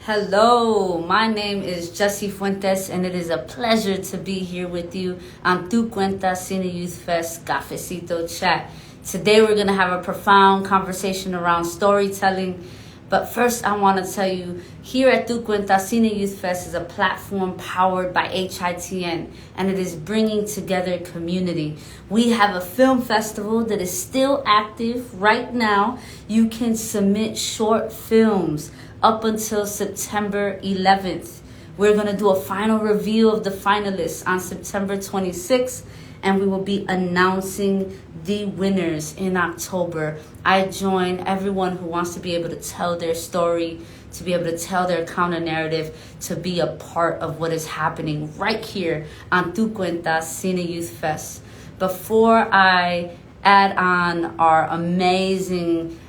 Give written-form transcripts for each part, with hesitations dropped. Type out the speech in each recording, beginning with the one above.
Hello, my name is Jessie Fuentes, and it is a pleasure to be here with you on Tu Cuenta Cine Youth Fest Cafecito Chat. Today we're going to have a profound conversation around storytelling. But first, I want to tell you, here at Tu Cuenta Cine Youth Fest is a platform powered by HITN, and it is bringing together community. We have a film festival that is still active right now. You can submit short films up until September 11th. We're going to do a final review of the finalists on September 26th, and we will be announcing the winners in October. I join everyone who wants to be able to tell their story, to be able to tell their counter narrative, to be a part of what is happening right here on Tu Cuenta Cine Youth Fest. Before I add on our amazing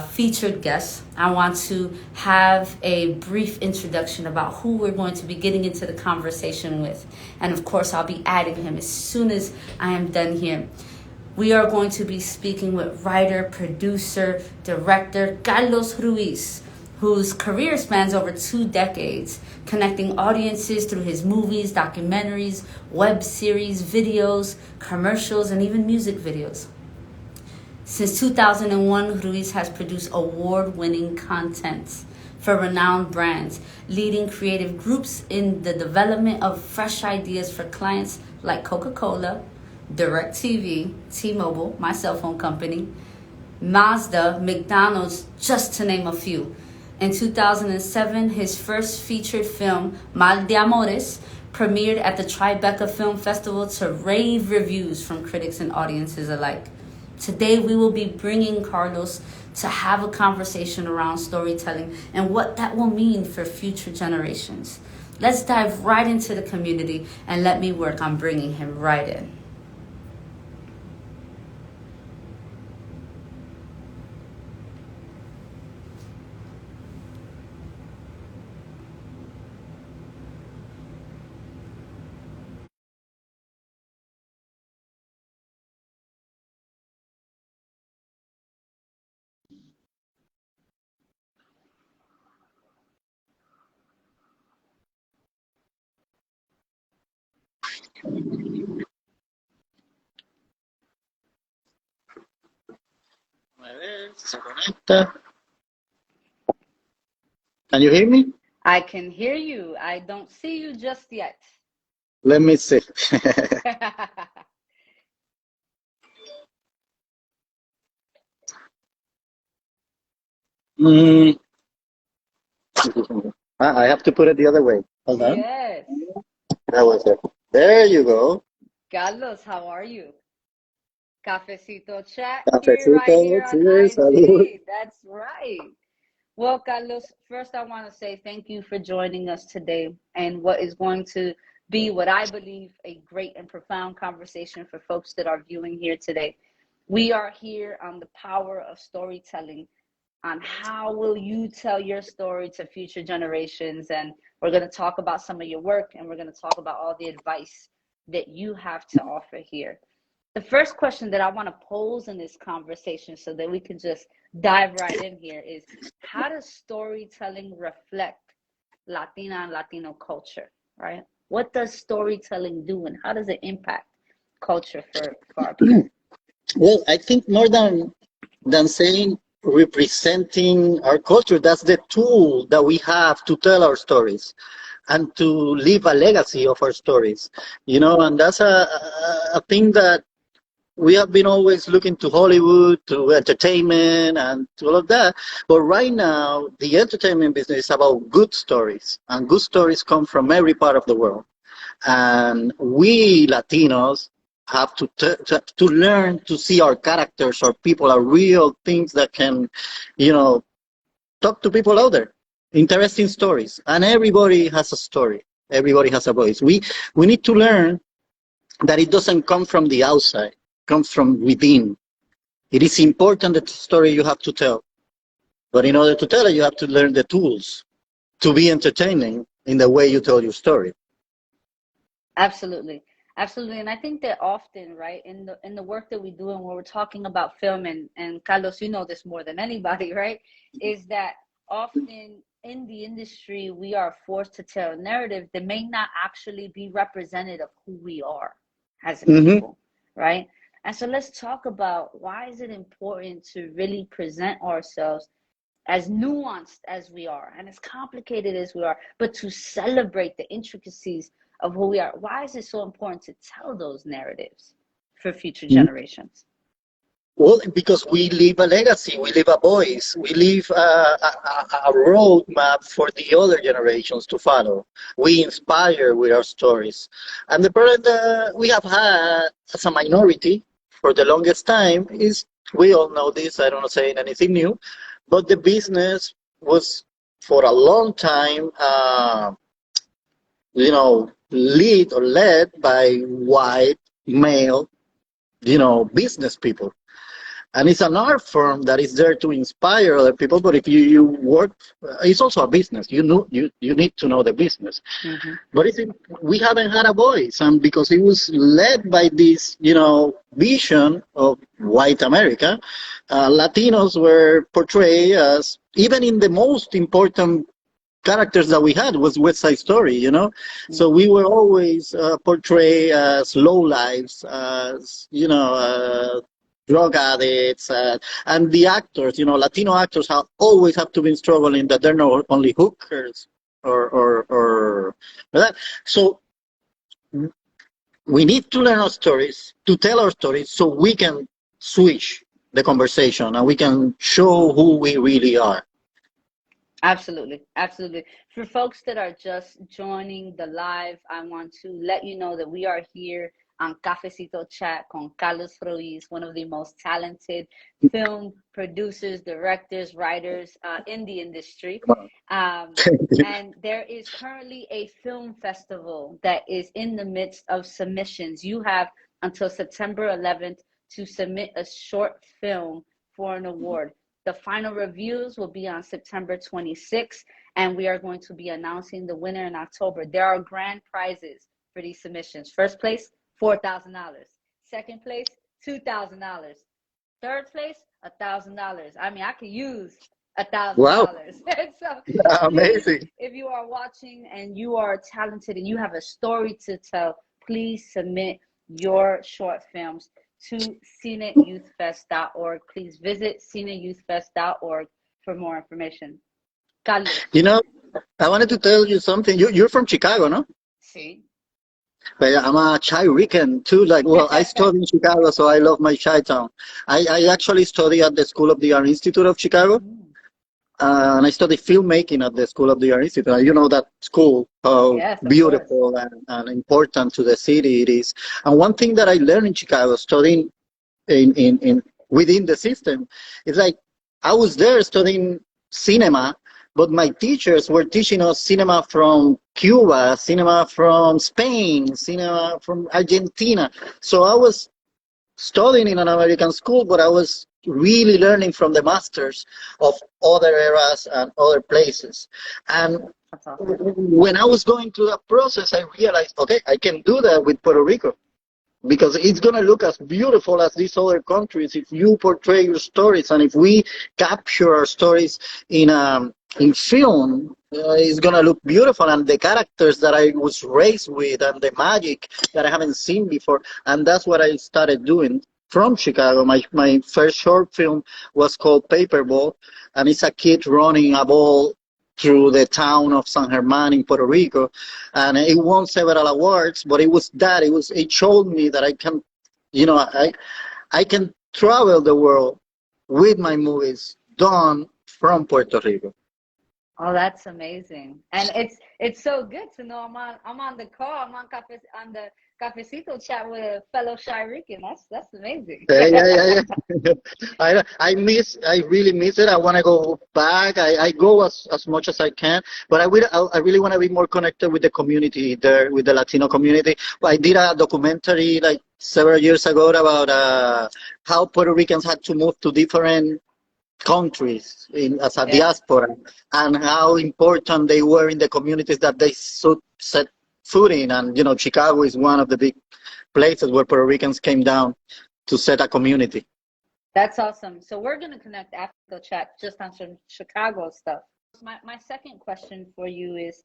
featured guests, I want to have a brief introduction about who we're going to be getting into the conversation with. And of course, I'll be adding him as soon as I am done here. We are going to be speaking with writer, producer, director Carlos Ruiz, whose career spans over 2 decades, connecting audiences through his movies, documentaries, web series, videos, commercials, and even music videos. Since 2001, Ruiz has produced award-winning content for renowned brands, leading creative groups in the development of fresh ideas for clients like Coca-Cola, DirecTV, T-Mobile, my cell phone company, Mazda, McDonald's, just to name a few. In 2007, his first featured film, Mal de Amores, premiered at the Tribeca Film Festival to rave reviews from critics and audiences alike. Today, we will be bringing Carlos to have a conversation around storytelling and what that will mean for future generations. Let's dive right into the community and let me work on bringing him right in. A ver, se conecta. Can you hear me? I can hear you. I don't see you just yet. Let me see. Mm, I have to put it the other way. Hold on. Yes. That was it. There you go. Carlos, how are you? Cafecito Chat here, right Cafecito, here on cheers, salud. IG. That's right. Well, Carlos, first I want to say thank you for joining us today and what is going to be what I believe a great and profound conversation for folks that are viewing here today. We are here on the power of storytelling, on how will you tell your story to future generations, and we're going to talk about some of your work, and we're going to talk about all the advice that you have to offer here. The first question that I want to pose in this conversation so that we can just dive right in here is, how does storytelling reflect Latina and Latino culture, right? What does storytelling do and how does it impact culture for our people? Well, I think more than saying representing our culture, that's the tool that we have to tell our stories and to leave a legacy of our stories, and that's a thing that we have been always looking to Hollywood, to entertainment, and to all of that. But right now, the entertainment business is about good stories, and good stories come from every part of the world. And we Latinos have to learn to see our characters, our people, our real things that can, talk to people out there. Interesting stories, and everybody has a story. Everybody has a voice. We need to learn that it doesn't come from the outside, comes from within. It is important that the story you have to tell, but in order to tell it, you have to learn the tools to be entertaining in the way you tell your story. Absolutely. Absolutely. And I think that often, right, in the work that we do and when we're talking about film, and Carlos, you know this more than anybody, right, is that often in the industry, we are forced to tell a narrative that may not actually be representative of who we are as a people, right? And so let's talk about why is it important to really present ourselves as nuanced as we are and as complicated as we are, but to celebrate the intricacies of who we are. Why is it so important to tell those narratives for future generations? Well, because we leave a legacy, we leave a voice, we leave a roadmap for the other generations to follow. We inspire with our stories. And the problem that we have had as a minority for the longest time is, we all know this, I don't know saying anything new, but the business was for a long time, lead or led by white male, business people. And it's an art form that is there to inspire other people. But if you work, it's also a business. You need to know the business. But we haven't had a voice, and because it was led by this, vision of white America, Latinos were portrayed as, even in the most important characters that we had was West Side Story, So we were always portrayed as low lives, as, drug addicts, and the actors, Latino actors always have to be struggling that they're not only hookers or that. So we need to learn our stories, to tell our stories, so we can switch the conversation and we can show who we really are. Absolutely. For folks that are just joining the live, I want to let you know that we are here on Cafecito Chat con Carlos Ruiz, one of the most talented film producers, directors, writers in the industry. And there is currently a film festival that is in the midst of submissions. You have until September 11th to submit a short film for an award. The final reviews will be on September 26th, and we are going to be announcing the winner in October. There are grand prizes for these submissions. First place, $4,000. Second place, $2,000. Third place, $1,000. I mean, I could use $1,000. Wow. So amazing. Please, if you are watching and you are talented and you have a story to tell, please submit your short films to cineyouthfest.org. Please visit cineyouthfest.org for more information. Carlos. I wanted to tell you something. You're from Chicago, no? Sí. But I'm a Chi Rican too. I studied in Chicago, so I love my Chi town. I actually studied at the School of the Art Institute of Chicago. And I studied filmmaking at the School of the Art Institute. You know that school, how beautiful and important to the city it is. And one thing that I learned in Chicago, studying in within the system, is I was there studying cinema, but my teachers were teaching us cinema from Cuba, cinema from Spain, cinema from Argentina. So I was studying in an American school, but I was really learning from the masters of other eras and other places. And when I was going through that process, I realized, okay, I can do that with Puerto Rico, because it's going to look as beautiful as these other countries if you portray your stories, and if we capture our stories in film, it's going to look beautiful, and the characters that I was raised with and the magic that I haven't seen before. And that's what I started doing from Chicago. My first short film was called Paperball, and it's a kid running a ball through the town of San Germán in Puerto Rico, and it won several awards. But it showed me that I can, I can travel the world with my movies done from Puerto Rico. Oh, that's amazing. And it's so good to know I'm on the call, I'm on the Cafecito Chat with a fellow Chi Rican. That's amazing. Yeah. I really miss it. I want to go back. I go as much as I can, but I really want to be more connected with the community there, with the Latino community. I did a documentary several years ago about how Puerto Ricans had to move to different countries as a diaspora, and how important they were in the communities that they set foot in. And Chicago is one of the big places where Puerto Ricans came down to set a community. That's awesome. So we're going to connect after the chat just on some Chicago stuff. my second question for you is,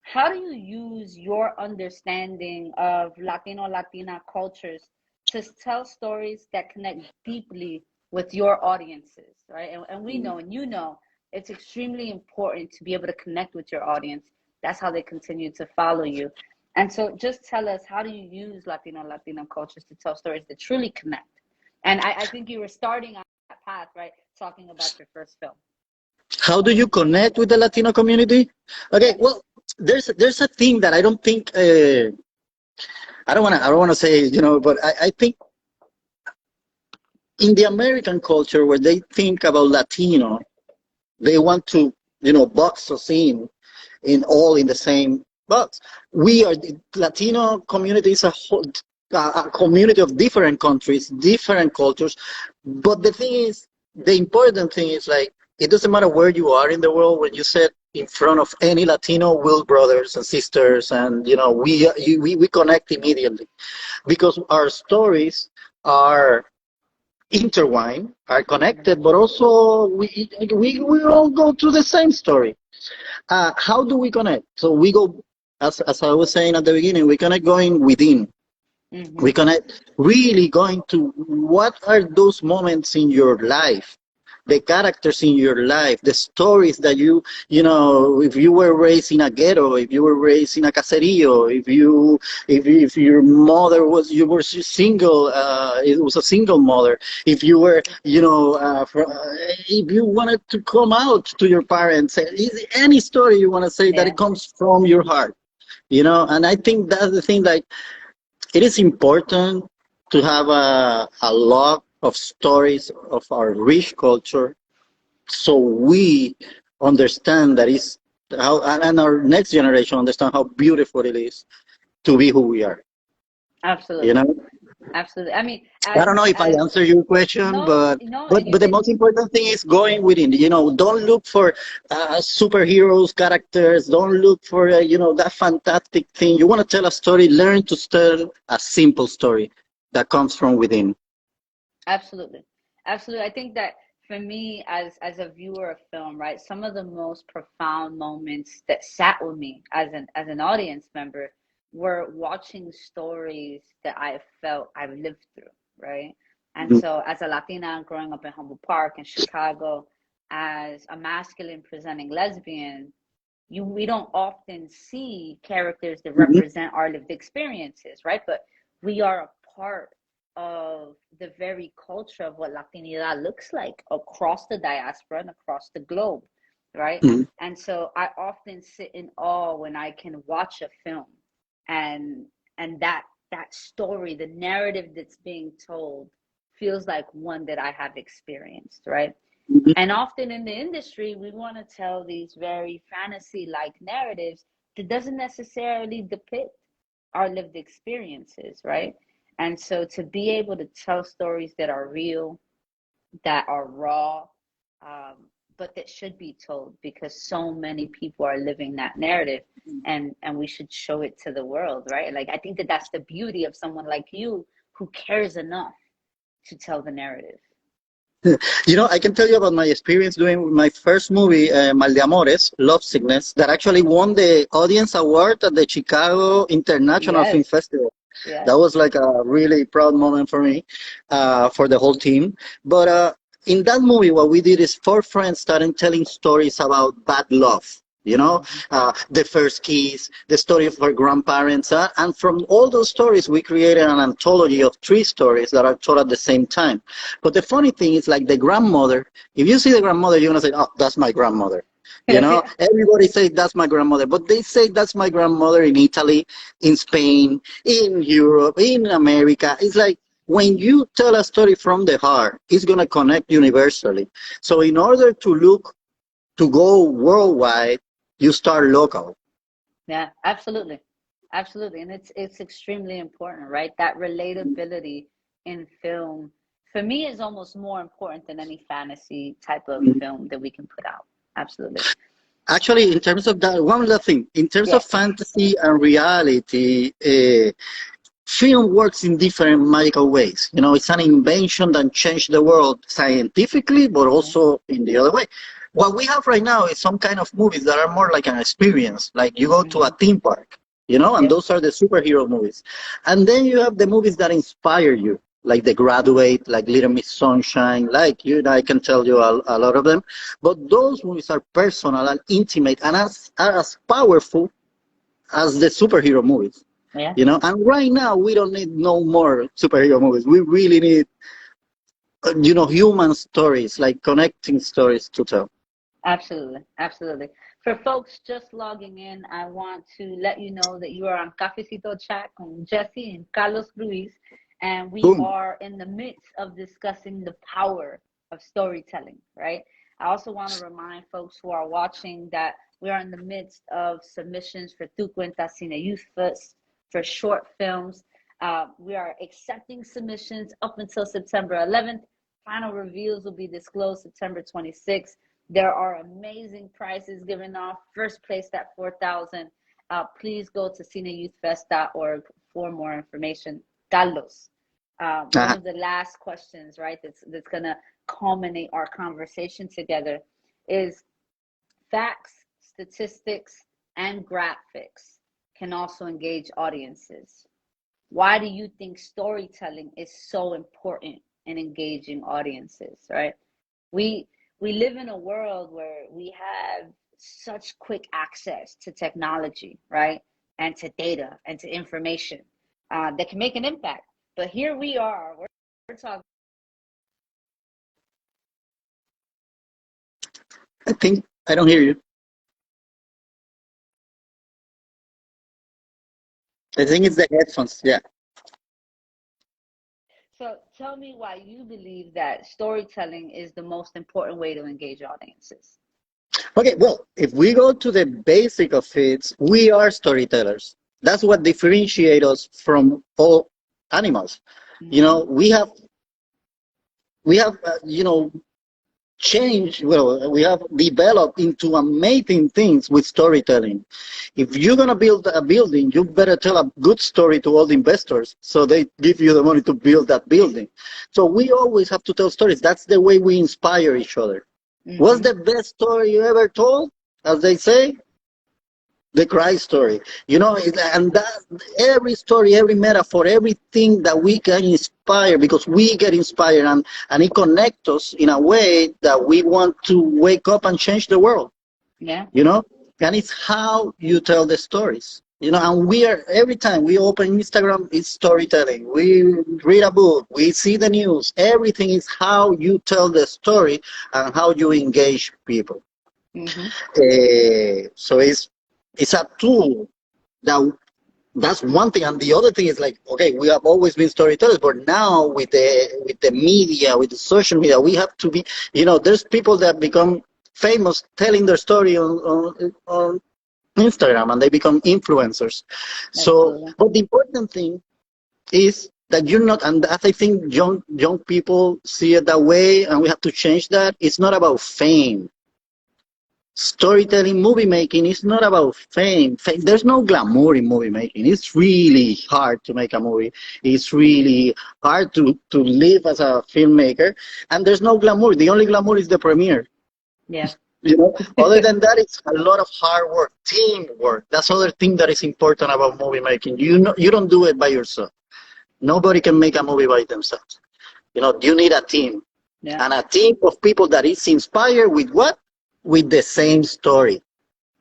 how do you use your understanding of Latino, Latina cultures to tell stories that connect deeply with your audiences, right? And we know, and you know, it's extremely important to be able to connect with your audience. That's how they continue to follow you. And so just tell us, how do you use Latino, Latina cultures to tell stories that truly connect? And I think you were starting on that path, right? Talking about your first film. How do you connect with the Latino community? Okay, Yes. well, there's a thing that I don't think I don't wanna say, but I think in the American culture where they think about Latino, they want to box us in all in the same box. We are the Latino community is a community of different countries, different cultures. But the thing is, the important thing is like it doesn't matter where you are in the world. When you sit in front of any Latino, will brothers and sisters, and we connect immediately because our stories are intertwined, are connected, but also we all go through the same story. How do we connect? So we go, as I was saying at the beginning, we connect going within. We connect really going to what are those moments in your life, the characters in your life, the stories that if you were raised in a ghetto, if you were raised in a caserío, if your mother you were single, it was a single mother, if you were, if you wanted to come out to your parents, any story you want to say that it comes from your heart, and I think that's the thing, like, it is important to have a lot of stories of our rich culture so we understand that is how, and our next generation understand how beautiful it is to be who we are. Absolutely. Absolutely. I mean, I don't know if I answered your question, but the most important thing is going within. Don't look for superheroes, characters. Don't look for that fantastic thing. You want to tell a story. Learn to tell a simple story that comes from within. Absolutely. Absolutely. I think that for me, as a viewer of film, right, some of the most profound moments that sat with me as an audience member were watching stories that I felt I've lived through, right? And so as a Latina growing up in Humboldt Park in Chicago, as a masculine presenting lesbian, we don't often see characters that represent our lived experiences, right? But we are a part of the very culture of what Latinidad looks like across the diaspora and across the globe, right? And so I often sit in awe when I can watch a film and that story, the narrative that's being told, feels like one that I have experienced, right? And often in the industry, we want to tell these very fantasy-like narratives that doesn't necessarily depict our lived experiences, right? And so to be able to tell stories that are real, that are raw, but that should be told because so many people are living that narrative, and we should show it to the world, right? Like, I think that that's the beauty of someone like you who cares enough to tell the narrative. I can tell you about my experience doing my first movie, Mal de Amores, Love Sickness, that actually won the Audience Award at the Chicago International Film Festival. Yes. That was like a really proud moment for me, for the whole team. But in that movie, what we did is 4 friends started telling stories about bad love. The first kiss, the story of our grandparents, and from all those stories, we created an anthology of 3 stories that are told at the same time. But the funny thing is, like, the grandmother, if you see the grandmother, you're going to say, oh, that's my grandmother. Everybody says that's my grandmother, but they say that's my grandmother in Italy, in Spain, in Europe, in America. It's like, when you tell a story from the heart, it's going to connect universally. So in order to go worldwide, you start local. Yeah, absolutely. Absolutely. And it's extremely important, right? That relatability in film, for me, is almost more important than any fantasy type of film that we can put out. Absolutely. Actually, in terms of that, one other thing, in terms of fantasy and reality, film works in different magical ways. It's an invention that changed the world scientifically, but also in the other way. What we have right now is some kind of movies that are more like an experience, like you go to a theme park, you know, and Yep. those are the superhero movies. And then you have the movies that inspire you, like The Graduate, like Little Miss Sunshine, like you and I can tell you a lot of them. But those movies are personal and intimate and are as powerful as the superhero movies, Yeah. you know. And right now, we don't need no more superhero movies. We really need, human stories, like connecting stories to tell. Absolutely, absolutely. For folks just logging in, I want to let you know that you are on Cafecito Chat with Jessie and Carlos Ruiz, and we Boom. are in the midst of discussing the power of storytelling, right? I also want to remind folks who are watching that we are in the midst of submissions for Tu Cuenta Cine Youth Fest for short films. We are accepting submissions up until September 11th. Final reveals will be disclosed September 26th. There are amazing prizes given off. First place at 4,000. Please go to cineyouthfest.org for more information. Carlos, one Uh-huh. of the last questions, right, that's gonna culminate our conversation together is facts, statistics, and graphics can also engage audiences. Why do you think storytelling is so important in engaging audiences, right? we we live in a world where we have such quick access to technology, right, and to data and to information that can make an impact. But here we are, we're talking. I think I don't hear you. I think it's the headphones. Yeah. So tell me why you believe that storytelling is the most important way to engage audiences. Okay. Well, if we go to the basic of it, we are storytellers. That's what differentiates us from all animals. You Mm-hmm. know, we have changed. Well, we have developed into amazing things with storytelling. If you're gonna build a building, you better tell a good story to all the investors so they give you the money to build that building. So we always have to tell stories. That's the way we inspire each other. What's Mm-hmm. the best story you ever told? As they say, the cry story. And that every story, every metaphor, everything that we can inspire because we get inspired and it connects us in a way that we want to wake up and change the world, Yeah. you know? And it's how you tell the stories. And we are every time we open Instagram, it's storytelling. We read a book, we see the news. Everything is how you tell the story and how you engage people. Mm-hmm. So it's a tool that that's one thing, and the other thing is like, okay, we have always been storytellers, but now with the media, with the social media, we have to be. There's people that become famous telling their story on Instagram, and they become influencers. So, Absolutely. but the important thing is that you're not, and I think young people see it that way, and we have to change that. It's not about fame. Storytelling, movie making is not about fame. There's no glamour in movie making. It's really hard to make a movie. It's really hard to live as a filmmaker. And there's no glamour. The only glamour is the premiere. Yeah. Other than that, it's a lot of hard work, teamwork. That's other thing that is important about movie making. You don't do it by yourself. Nobody can make a movie by themselves. You need a team, Yeah. and a team of people that is inspired with what? With the same story.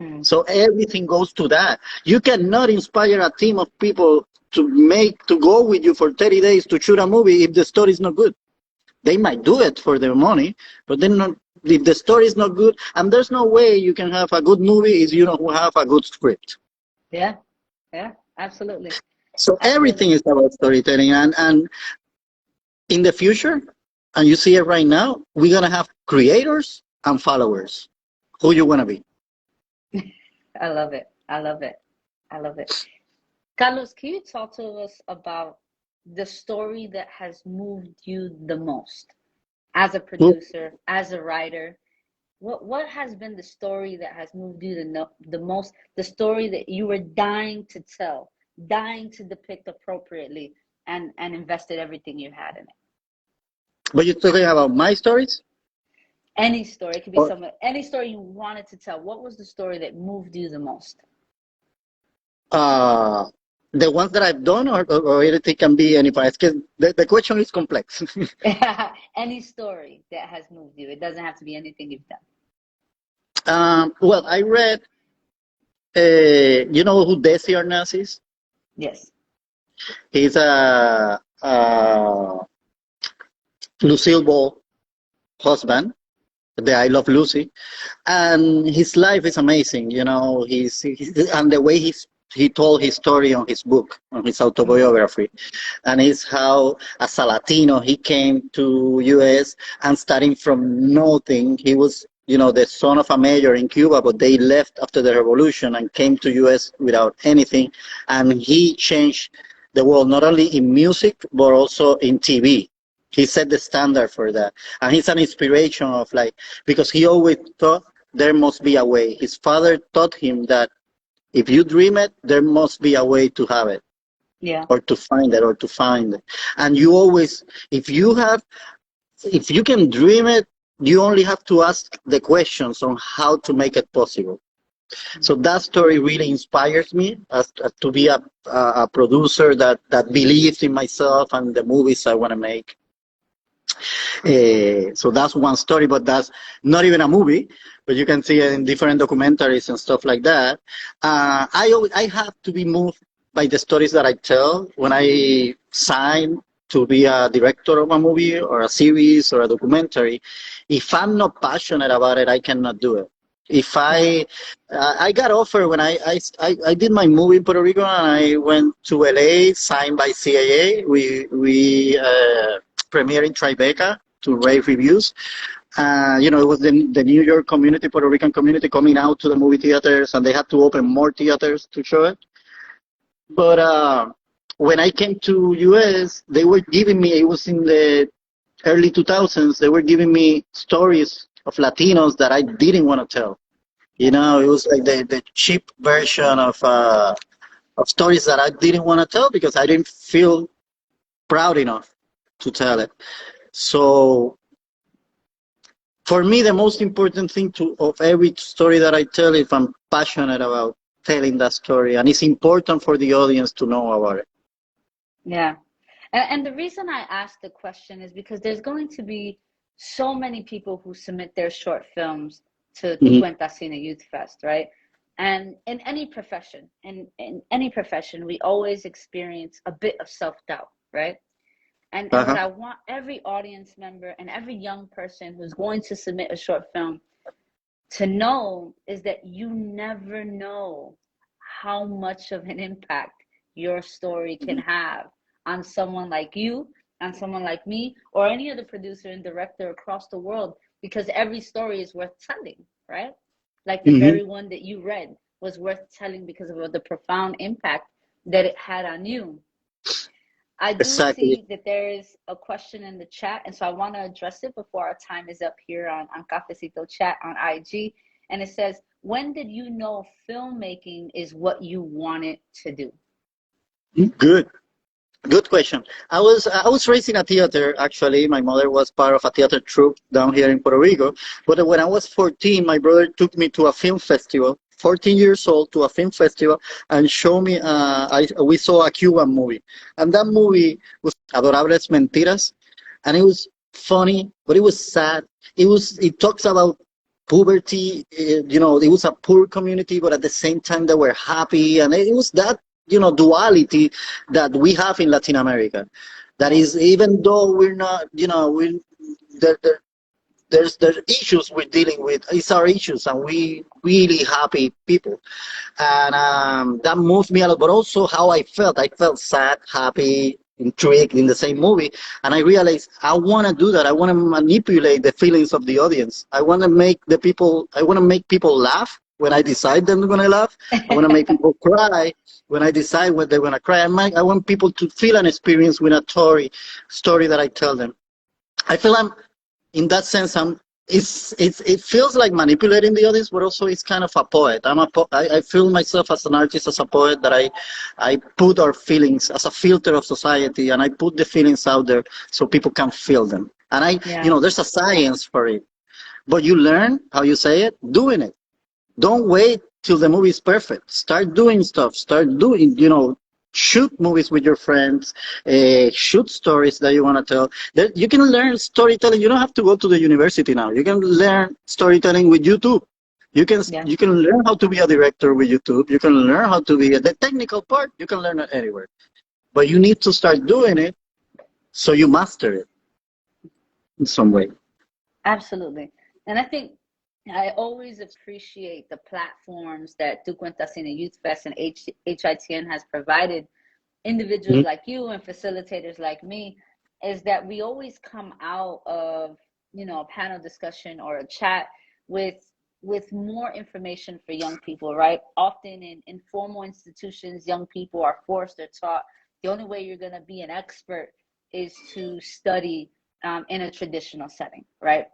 Mm. So everything goes to that. You cannot inspire a team of people to go with you for 30 days to shoot a movie if the story is not good. They might do it for their money, but then not, if the story is not good, and there's no way you can have a good movie if you don't have a good script. Yeah. Yeah. Absolutely. So everything Absolutely. is about storytelling, and in the future, and you see it right now, we're gonna have creators and followers. Who you wanna be? I love it. I love it. I love it. Carlos, can you talk to us about the story that has moved you the most as a producer, as a writer? What has been the story that has moved you the most? The story that you were dying to tell, dying to depict appropriately, and invested everything you had in it. But you're talking about my stories? Any story. It could be Or, any story you wanted to tell. What was the story that moved you the most? uh, the ones that I've done, or anything can be any part. The question is complex. Any story that has moved you. It doesn't have to be anything you've done. Well, I read, you know who Desi Arnaz is? Yes. He's a Lucille Ball husband, the I Love Lucy, and his life is amazing. You know, he's and the way he told his story on his book, on his autobiography, and it's how as a Latino he came to U.S. and starting from nothing. He was, you know, the son of a mayor in Cuba, but they left after the revolution and came to U.S. without anything, and he changed the world not only in music but also in TV. He set the standard for that, and he's an inspiration of like, because he always thought there must be a way. His father taught him that if you dream it, there must be a way to have it. Yeah. Or to find it, or to find it. And you always, if you can dream it, you only have to ask the questions on how to make it possible. So that story really inspires me as to be a producer that believes in myself and the movies I want to make. So that's one story, but that's not even a movie, but you can see it in different documentaries and stuff like that. I have to be moved by the stories that I tell when I sign to be a director of a movie or a series or a documentary. If I'm not passionate about it, I cannot do it. If I got offered when I did my movie in Puerto Rico, and I went to LA, signed by CAA. We premiered in Tribeca to rave reviews. You know, it was the New York community, Puerto Rican community, coming out to the movie theaters, and they had to open more theaters to show it. But when I came to US, they were giving me, it was in the early 2000s, they were giving me stories of Latinos that I didn't want to tell. You know, it was like the cheap version of stories that I didn't want to tell because I didn't feel proud enough to tell it. So for me, the most important thing of every story that I tell, if I'm passionate about telling that story, and it's important for the audience to know about it. Yeah. And the reason I asked the question is because there's going to be so many people who submit their short films to Tu Cuenta Cine Youth Fest, right? And in any profession, we always experience a bit of self-doubt, right? And what I want every audience member and every young person who's going to submit a short film to know is that you never know how much of an impact your story can have on someone like you, on someone like me, or any other producer and director across the world, because every story is worth telling, right? Like the very one that you read was worth telling because of the profound impact that it had on you. I do see that there is a question in the chat, and so I want to address it before our time is up here on Cafecito Chat on IG. And it says, when did you know filmmaking is what you wanted to do? Good question. I was raised in a theater, actually. My mother was part of a theater troupe down here in Puerto Rico. But when I was 14, my brother took me to a film festival, 14 years old, to a film festival, and showed me, we saw a Cuban movie. And that movie was Adorables Mentiras. And it was funny, but it was sad. It talks about poverty. You know, it was a poor community, but at the same time they were happy. And it was that, you know, duality that we have in Latin America. That is, even though we're not, you know, there's issues we're dealing with. It's our issues, and we really happy people. And that moved me a lot, but also how I felt. I felt sad, happy, intrigued in the same movie. And I realized I want to do that. I want to manipulate the feelings of the audience. I want to make people laugh when I decide they're going to laugh. I want to make people cry when I decide when they're going to cry. I want people to feel an experience with a story that I tell them. I feel in that sense, it feels like manipulating the audience, but also it's kind of a poet. I feel myself as an artist, as a poet, that I put our feelings as a filter of society, and I put the feelings out there so people can feel them. And you know, there's a science for it. But you learn how you say it, doing it. Don't wait till the movie is perfect. Start doing stuff. Start doing, shoot movies with your friends, shoot stories that you want to tell. You can learn storytelling. You don't have to go to the university now. You can learn storytelling with YouTube. Yeah. You can learn how to be a director with YouTube. You can learn how to be the technical part. You can learn it anywhere, but you need to start doing it so you master it in some way. Absolutely. And I think I always appreciate the platforms that Tu Cuentas Cine Youth Fest and HITN has provided individuals Mhm. like you and facilitators like me, is that we always come out of, a panel discussion or a chat with more information for young people, right? Often in informal institutions, young people are forced or taught the only way you're going to be an expert is to study in a traditional setting, right?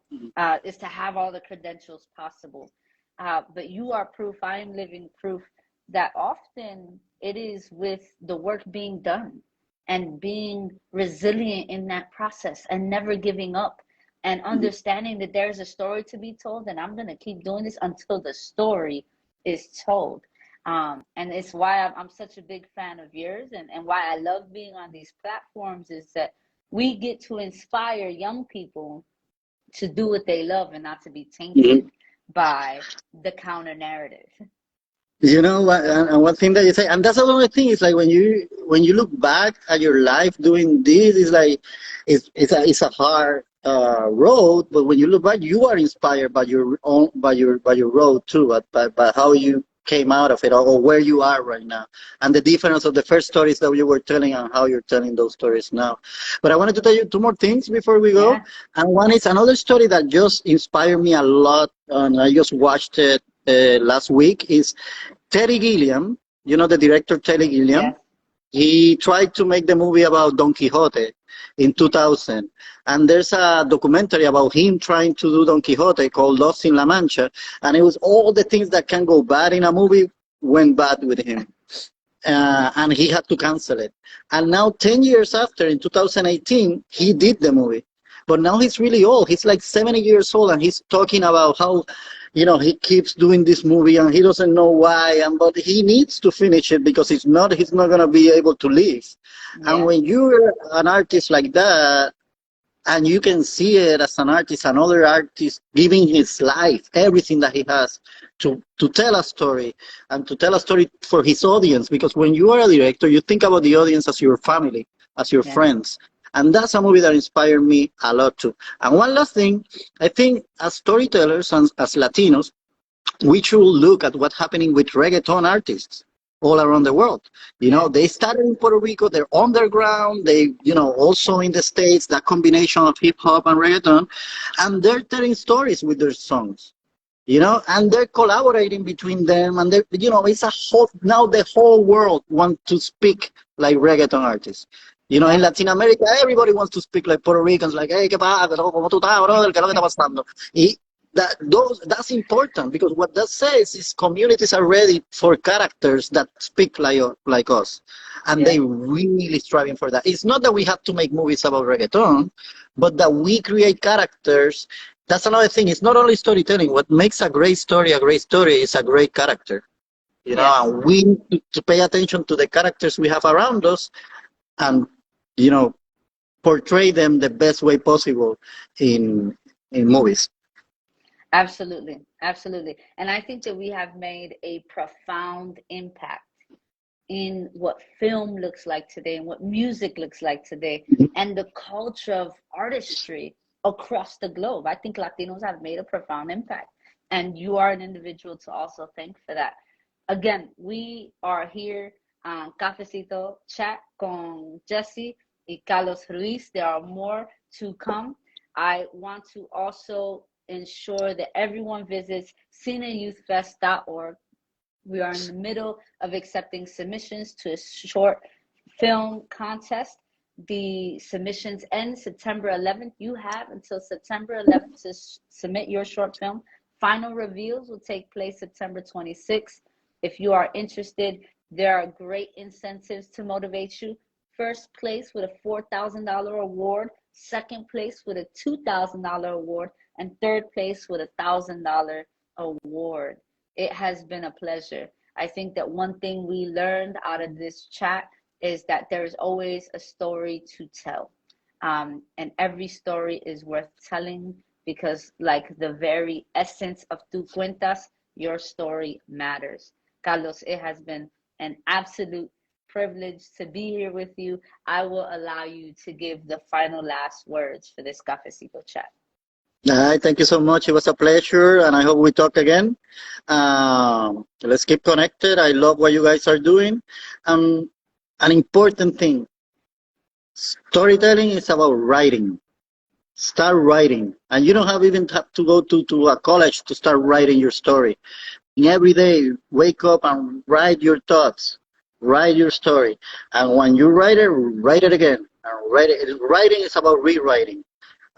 Is to have all the credentials possible. But you are proof, I am living proof that often it is with the work being done and being resilient in that process and never giving up and understanding that there's a story to be told, and I'm going to keep doing this until the story is told. And it's why I'm such a big fan of yours, and why I love being on these platforms is that we get to inspire young people to do what they love and not to be Mhm. tainted by the counter narrative. You know what? And one thing that you say, and that's another thing. Is like when you look back at your life doing this, it's like it's a hard road. But when you look back, you are inspired by your own by your road too, by how you came out of it, or where you are right now, and the difference of the first stories that you were telling and how you're telling those stories now. But I wanted to tell you two more things before we go, Yeah. and one is another story that just inspired me a lot, and I just watched it last week. Is Terry Gilliam, you know the director Terry Gilliam, Yes. he tried to make the movie about Don Quixote in 2000. And there's a documentary about him trying to do Don Quixote called Lost in La Mancha. And it was all the things that can go bad in a movie went bad with him. And he had to cancel it. And now, 10 years after, in 2018, he did the movie. But now he's really old. He's like 70 years old, and he's talking about how, he keeps doing this movie and he doesn't know why. And but he needs to finish it because he's not gonna be able to live. And Yeah. when you're an artist like that, and you can see it as an artist, another artist giving his life, everything that he has to tell a story and to tell a story for his audience. Because when you are a director, you think about the audience as your family, as your Yes. friends. And that's a movie that inspired me a lot too. And one last thing, I think as storytellers and as Latinos, we should look at what's happening with reggaeton artists all around the world. Yes. They started in Puerto Rico, they're underground, also in the States, that combination of hip hop and reggaeton, and they're telling stories with their songs. And they're collaborating between them, and it's a whole, now the whole world wants to speak like reggaeton artists. In Yeah. Latin America, everybody wants to speak like Puerto Ricans, like, hey, ¿qué pasa? ¿Cómo tú estás, brother? ¿Qué es lo que está pasando? That's important because what that says is communities are ready for characters that speak like us, and they Yes. really striving for that. It's not that we have to make movies about reggaeton, but that we create characters. That's another thing. It's not only storytelling. What makes a great story is a great character. Yes. And we need to pay attention to the characters we have around us, and you know portray them the best way possible in movies. Absolutely. Absolutely. And I think that we have made a profound impact in what film looks like today and what music looks like today and the culture of artistry across the globe. I think Latinos have made a profound impact. And you are an individual to also thank for that. Again, we are here on Cafecito Chat con Jessie y Carlos Ruiz. There are more to come. I want to also ensure that everyone visits cineyouthfest.org. We are in the middle of accepting submissions to a short film contest. The submissions end September 11th. You have until September 11th to submit your short film. Final reveals will take place September 26th. If you are interested, there are great incentives to motivate you. First place with a $4,000 award, second place with a $2,000 award, and third place with $1,000 award. It has been a pleasure. I think that one thing we learned out of this chat is that there is always a story to tell. And every story is worth telling because, like the very essence of Tu Cuentas, your story matters. Carlos, it has been an absolute privilege to be here with you. I will allow you to give the final last words for this Cafecito Chat. Thank you so much. It was a pleasure, and I hope we talk again. Let's keep connected. I love what you guys are doing. An important thing, storytelling is about writing. Start writing. And you don't have to go to a college to start writing your story. And every day, wake up and write your thoughts. Write your story. And when you write it again. And write it. Writing is about rewriting.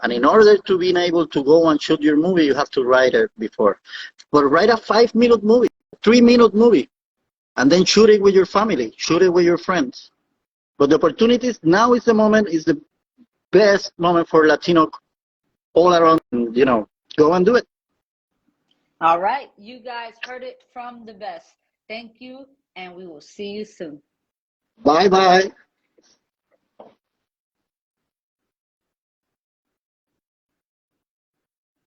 And in order to be able to go and shoot your movie, you have to write it before. But write a 5-minute movie, 3-minute movie, and then shoot it with your family, shoot it with your friends. But the opportunities, now is the moment, is the best moment for Latino all around, go and do it. All right, you guys heard it from the best. Thank you, and we will see you soon. Bye-bye.